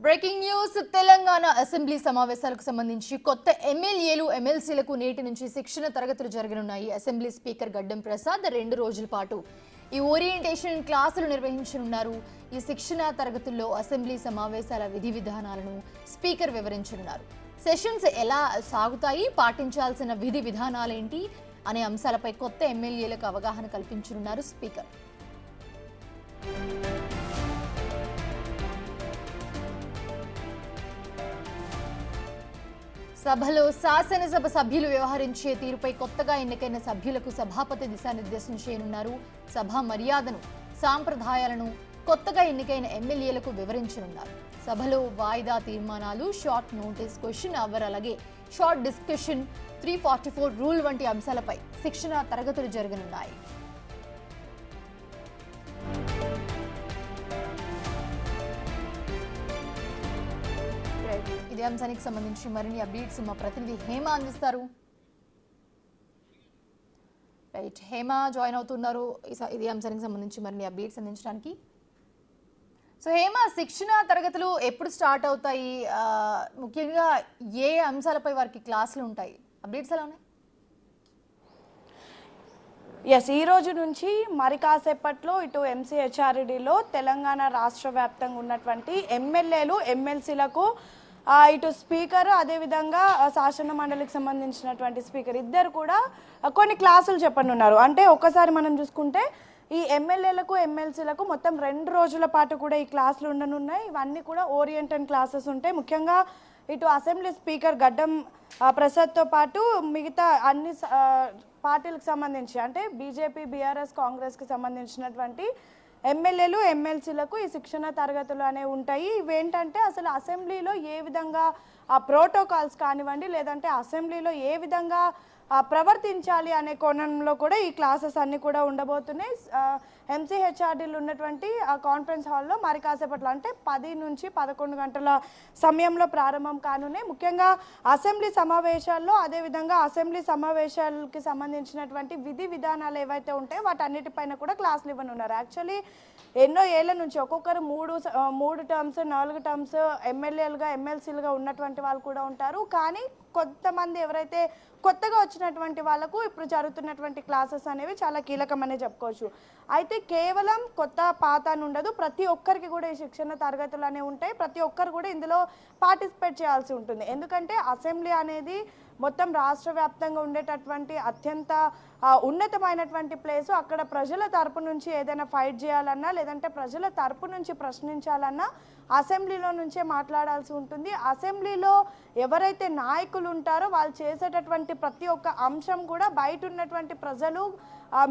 Breaking news Telangana assembly సమావేశాలకు సంబంధించి కొత్త ఎమ్మెల్యేలు ఎమ్మెల్సీలకు నేటి నుంచి శిక్షణ తరగతులు జరగనున్నాయి. అసెంబ్లీ స్పీకర్ గడ్డం ప్రసాద్ 2 రోజుల పాటు ఈ ఓరియంటేషన్ క్లాసులు నిర్వహించనున్నారు. ఈ శిక్షణ తరగతుల్లో అసెంబ్లీ సమావేశాల విధి విధానాలను స్పీకర్ వివరించనున్నారు. సెషన్స్ ఎలా సాగుతాయి, పాటించాల్సిన విధి విధానాలేంటి అనే అంశాలపై కొత్త ఎమ్మెల్యేలకు అవగాహన కల్పించనున్నారు స్పీకర్. సభలో శాసనసభ సభ్యులు వ్యవహరించే తీరుపై కొత్తగా ఎన్నికైన సభ్యులకు సభాపతి దిశానిర్దేశం చేయనున్నారు. సభ మర్యాదను, సాంప్రదాయాలను కొత్తగా ఎన్నికైన ఎమ్మెల్యేలకు వివరించనున్నారు. సభలో వాయిదా తీర్మానాలు, షార్ట్ నోటీస్, క్వశ్చన్ అవర్, అలాగే షార్ట్ డిస్కషన్, 344 రూల్ వంటి అంశాలపై శిక్షణ తరగతులు జరగనున్నాయి. ఇదే అంశానికి సంబంధించి మరిన్ని అప్డేట్స్ మా ప్రతినిధి హేమ అందిస్తారు. రైట్, హేమ జాయిన్ అవుతున్నారు ఇదే అంశానికి సంబంధించి మరిన్ని అప్డేట్స్ అందించడానికి. సో హేమ, శిక్షణ తరగతులు ఎప్పుడు స్టార్ట్ అవుతాయి, ముఖ్యంగా ఏ అంశాలపై వారికి క్లాసులు ఉంటాయి, అప్డేట్స్ ఎలా ఉన్నాయి? ఈ రోజు నుంచి మరి కాసేపట్లో ఇటు ఎంసీహెచ్ఆర్డీలో తెలంగాణ రాష్ట్ర వ్యాప్తంగా ఉన్నటువంటి ఎమ్మెల్యేలు ఎమ్మెల్సీలకు ఇటు స్పీకర్, అదేవిధంగా శాసన మండలికి సంబంధించినటువంటి స్పీకర్ ఇద్దరు కూడా కొన్ని క్లాసులు చెప్పనున్నారు. అంటే ఒక్కసారి మనం చూసుకుంటే ఈ ఎమ్మెల్యేలకు ఎమ్మెల్సీలకు మొత్తం 2 రోజుల పాటు కూడా ఈ క్లాసులు ఉండనున్నాయి. ఇవన్నీ కూడా ఓరియంటెడ్ క్లాసెస్ ఉంటాయి. ముఖ్యంగా ఇటు అసెంబ్లీ స్పీకర్ గడ్డం ప్రసాద్తో పాటు మిగతా అన్ని పార్టీలకు సంబంధించి, అంటే బీజేపీ, బీఆర్ఎస్, కాంగ్రెస్కి సంబంధించినటువంటి ఎమ్మెల్యేలు ఎమ్మెల్సీలకు ఈ శిక్షణ తరగతులు అనేవి ఉంటాయి. ఇవేంటంటే అసలు అసెంబ్లీలో ఏ విధంగా ప్రోటోకాల్స్ కానివ్వండి, లేదంటే అసెంబ్లీలో ఏ విధంగా ప్రవర్తించాలి అనే కోణంలో కూడా ఈ క్లాసెస్ అన్నీ కూడా ఉండబోతున్నాయి. ఎంసీహెచ్ఆర్డీలు ఉన్నటువంటి ఆ కాన్ఫరెన్స్ హాల్లో మరి కాసేపట్లో, అంటే 10 నుంచి 11 గంటల సమయంలో ప్రారంభం కానున్నాయి. ముఖ్యంగా అసెంబ్లీ సమావేశాల్లో, అదేవిధంగా అసెంబ్లీ సమావేశాలకి సంబంధించినటువంటి విధి విధానాలు ఏవైతే ఉంటాయో వాటన్నిటిపైన కూడా క్లాసులు ఇవ్వనున్నారు. యాక్చువల్లీ ఎన్నో ఏళ్ల నుంచి ఒక్కొక్కరు 3 టర్మ్స్ 4 టర్మ్స్ ఎమ్మెల్యేలుగా ఎమ్మెల్సీలుగా ఉన్నటువంటి వాళ్ళు కూడా ఉంటారు. కానీ కొంతమంది ఎవరైతే కొత్తగా వచ్చినటువంటి వాళ్ళకు ఇప్పుడు జరుగుతున్నటువంటి క్లాసెస్ అనేవి చాలా కీలకమనే చెప్పుకోవచ్చు. అయితే కేవలం కొత్త పాత అని ఉండదు, ప్రతి ఒక్కరికి కూడా ఈ శిక్షణ తరగతులు అనేవి ఉంటాయి. ప్రతి ఒక్కరు కూడా ఇందులో పార్టిసిపేట్ చేయాల్సి ఉంటుంది. ఎందుకంటే అసెంబ్లీ అనేది మొత్తం రాష్ట్ర వ్యాప్తంగా ఉండేటటువంటి అత్యంత ఉన్నతమైనటువంటి ప్లేసు. అక్కడ ప్రజల తరపు నుంచి ఏదైనా ఫైట్ చేయాలన్నా, లేదంటే ప్రజల తరపు నుంచి ప్రశ్నించాలన్నా అసెంబ్లీలో నుంచే మాట్లాడాల్సి ఉంటుంది. అసెంబ్లీలో ఎవరైతే నాయకులు ఉంటారో వాళ్ళు చేసేటటువంటి ప్రతి ఒక్క అంశం కూడా బయట ఉన్నటువంటి ప్రజలు,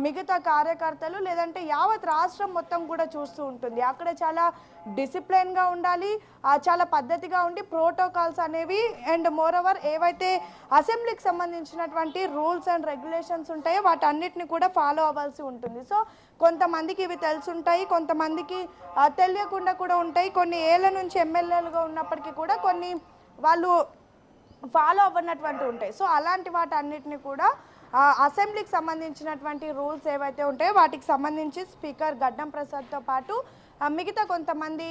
మిగతా కార్యకర్తలు, లేదంటే యావత్ రాష్ట్రం మొత్తం కూడా చూస్తూ ఉంటుంది. అక్కడ చాలా డిసిప్లిన్గా ఉండాలి, చాలా పద్ధతిగా ఉండి ప్రోటోకాల్స్ అనేవి అండ్ మోర్ ఓవర్ ఏవైతే అసెంబ్లీకి సంబంధించినటువంటి రూల్స్ అండ్ రెగ్యులేషన్స్ ఉంటాయో వాటన్నిటిని కూడా ఫాలో అవ్వాల్సి ఉంటుంది. సో కొంతమందికి ఇవి తెలుసుంటాయి, కొంతమందికి తెలియకుండా కూడా ఉంటాయి. కొన్ని ఏళ్ళ నుంచి ఎమ్మెల్యేలుగా ఉన్నప్పటికీ కూడా కొన్ని వాళ్ళు ఫాలో అవ్వనటువంటి ఉంటాయి. సో అలాంటి వాటన్నిటిని కూడా అసెంబ్లీకి సంబంధించినటువంటి రూల్స్ ఏవైతే ఉంటాయో వాటికి సంబంధించి స్పీకర్ గడ్డం ప్రసాద్తో పాటు మిగతా కొంతమంది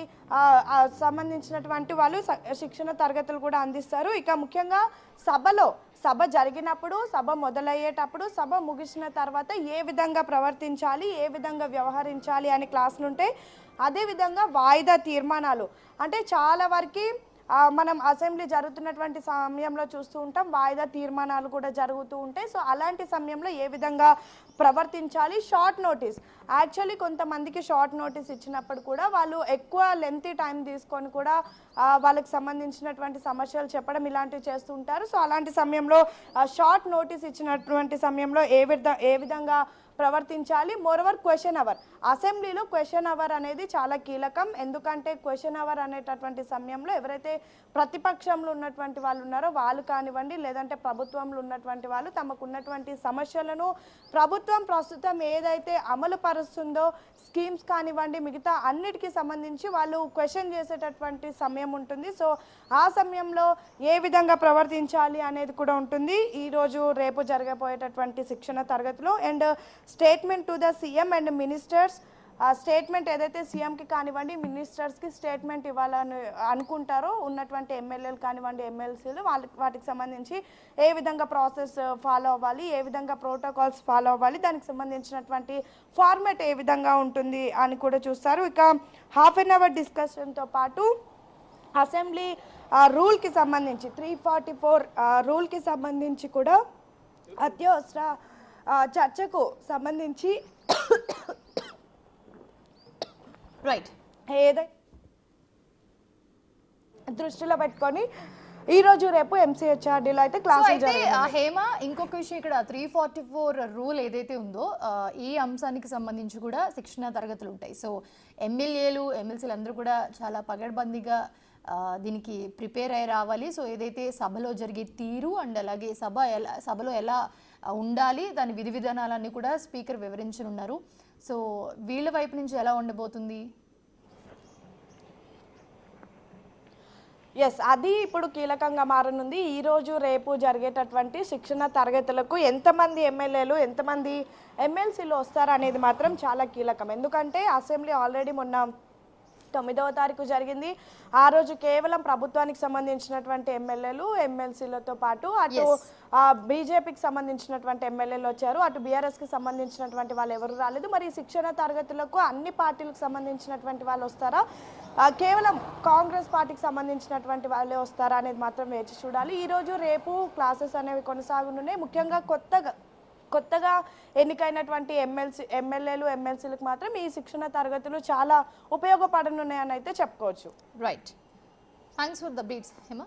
సంబంధించినటువంటి వాళ్ళు శిక్షణ తరగతులు కూడా అందిస్తారు. ఇక ముఖ్యంగా సభ జరిగినప్పుడు, సభ మొదలయ్యేటప్పుడు, సభ ముగిసిన తర్వాత ఏ విధంగా ప్రవర్తించాలి, ఏ విధంగా వ్యవహరించాలి అనే క్లాసులు ఉంటాయి. అదేవిధంగా వాయిదా తీర్మానాలు, అంటే చాలా వరకు మనం అసెంబ్లీ జరుగుతున్నటువంటి సమయంలో చూస్తూ ఉంటాం, వాయిదా తీర్మానాలు కూడా జరుగుతూ ఉంటాయి. సో అలాంటి సమయంలో ఏ విధంగా ప్రవర్తించాలి. షార్ట్ నోటీస్, యాక్చువల్లీ కొంతమందికి షార్ట్ నోటీస్ ఇచ్చినప్పుడు కూడా వాళ్ళు ఎక్కువ లెంతీ టైం తీసుకొని కూడా వాళ్ళకి సంబంధించినటువంటి సమస్యలు చెప్పడం ఇలాంటివి చేస్తూ ఉంటారు. సో అలాంటి సమయంలో షార్ట్ నోటీస్ ఇచ్చినటువంటి సమయంలో ఏ విధంగా ప్రవర్తించాలి. మోరోవర్ క్వశ్చన్ అవర్, అసెంబ్లీలో క్వశ్చన్ అవర్ అనేది చాలా కీలకం. ఎందుకంటే క్వశ్చన్ అవర్ అనేటటువంటి సమయంలో ఎవరైతే ప్రతిపక్షంలో ఉన్నటువంటి వాళ్ళు ఉన్నారో వాళ్ళు కానివ్వండి, లేదంటే ప్రభుత్వంలో ఉన్నటువంటి వాళ్ళు తమకు ఉన్నటువంటి సమస్యలను ప్రభుత్వం ప్రస్తుతం ఏదైతే అమలు పరుస్తుందో స్కీమ్స్ కానివ్వండి, మిగతా అన్నిటికీ సంబంధించి వాళ్ళు క్వశ్చన్ చేసేటటువంటి సమయం ఉంటుంది. సో ఆ సమయంలో ఏ విధంగా ప్రవర్తించాలి అనేది కూడా ఉంటుంది ఈరోజు రేపు జరగబోయేటటువంటి శిక్షణ తరగతిలో. And statement to the CM and ministers ఆ స్టేట్మెంట్ ఏదైతే సీఎంకి కానివ్వండి మినిస్టర్స్కి స్టేట్మెంట్ ఇవ్వాలని అనుకుంటారో ఉన్నటువంటి ఎమ్మెల్యేలు కానివ్వండి ఎమ్మెల్సీలు వాటికి సంబంధించి ఏ విధంగా ప్రాసెస్ ఫాలో అవ్వాలి, ఏ విధంగా ప్రోటోకాల్స్ ఫాలో అవ్వాలి, దానికి సంబంధించినటువంటి ఫార్మాట్ ఏ విధంగా ఉంటుంది అని కూడా చూస్తారు. ఇక హాఫ్ అన్ అవర్ డిస్కషన్తో పాటు అసెంబ్లీ రూల్కి సంబంధించి 344 రూల్కి సంబంధించి కూడా అత్యవసర చర్చకు సంబంధించి రైట్ ఏదైతే దృష్టిలో పెట్టుకొని ఈ రోజు రేపు ఎంసీహెచ్ఆర్డీలో అయితే క్లాసులు అయితే జరుగుతాయి. హేమ, ఇంకొక విషయం ఇక్కడ 344 రూల్ ఏదైతే ఉందో ఈ అంశానికి సంబంధించి కూడా శిక్షణ తరగతులు ఉంటాయి. సో ఎమ్మెల్యేలు ఎమ్మెల్సీలు అందరూ కూడా చాలా పగడ్బందీగా దీనికి ప్రిపేర్ అయ్యి రావాలి. సో ఏదైతే సభలో జరిగే తీరు అండ్ అలాగే సభలో ఎలా ఉండాలి దాని విధి విధానాలన్నీ కూడా స్పీకర్ వివరించనున్నారు. సో వీళ్ళ వైపు నుంచి ఎలా ఉండబోతుంది? ఎస్, అది ఇప్పుడు కీలకంగా మారనుంది. ఈ రోజు రేపు జరిగేటటువంటి శిక్షణ తరగతులకు ఎంతమంది ఎమ్మెల్యేలు ఎంతమంది ఎమ్మెల్సీలు వస్తారు అనేది మాత్రం చాలా కీలకం. ఎందుకంటే అసెంబ్లీ ఆల్రెడీ మొన్న 9వ తారీఖు జరిగింది. ఆ రోజు కేవలం ప్రభుత్వానికి సంబంధించినటువంటి ఎమ్మెల్యేలు ఎమ్మెల్సీలతో పాటు అటు బీజేపీకి సంబంధించినటువంటి ఎమ్మెల్యేలు వచ్చారు, అటు బీఆర్ఎస్కి సంబంధించినటువంటి వాళ్ళు ఎవరు రాలేదు. మరి శిక్షణ తరగతులకు అన్ని పార్టీలకు సంబంధించినటువంటి వాళ్ళు వస్తారా, కేవలం కాంగ్రెస్ పార్టీకి సంబంధించినటువంటి వాళ్ళే వస్తారా అనేది మాత్రం వేచి చూడాలి. ఈరోజు రేపు క్లాసెస్ అనేవి కొనసాగనున్నాయి. ముఖ్యంగా కొత్తగా ఎన్నికైనటువంటి ఎమ్మెల్యేలు ఎమ్మెల్సీలకు మాత్రం ఈ శిక్షణ తరగతులు చాలా ఉపయోగపడనున్నాయని అయితే చెప్పుకోవచ్చు. Right, thanks for the beats Hema.